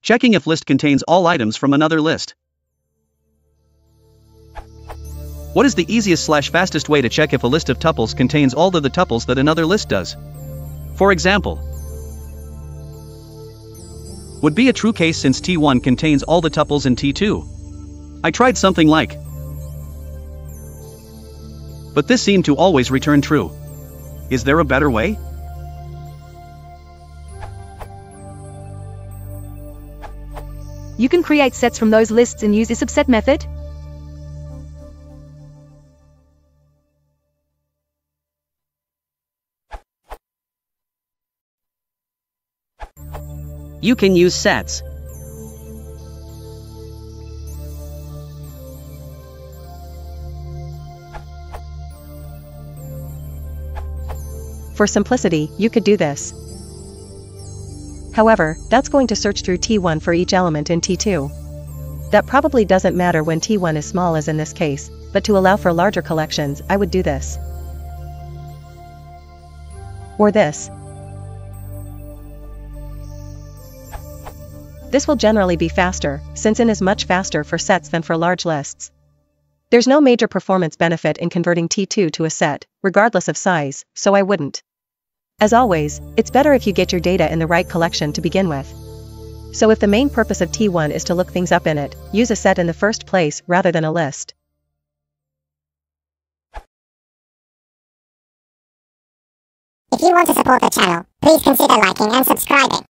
Checking if list contains all items from another list. What is the easiest/fastest way to check if a list of tuples contains all of the tuples that another list does? For example, would be a true case since T1 contains all the tuples in T2. I tried something like, but this seemed to always return true. Is there a better way? You can create sets from those lists and use the subset method. You can use sets. For simplicity, you could do this. However, that's going to search through T1 for each element in T2. That probably doesn't matter when T1 is small as in this case, but to allow for larger collections, I would do this. Or this. This will generally be faster, since in is much faster for sets than for large lists. There's no major performance benefit in converting T2 to a set, regardless of size, so I wouldn't. As always, it's better if you get your data in the right collection to begin with. So if the main purpose of T1 is to look things up in it, use a set in the first place rather than a list. If you want to support the channel, please consider liking and subscribing.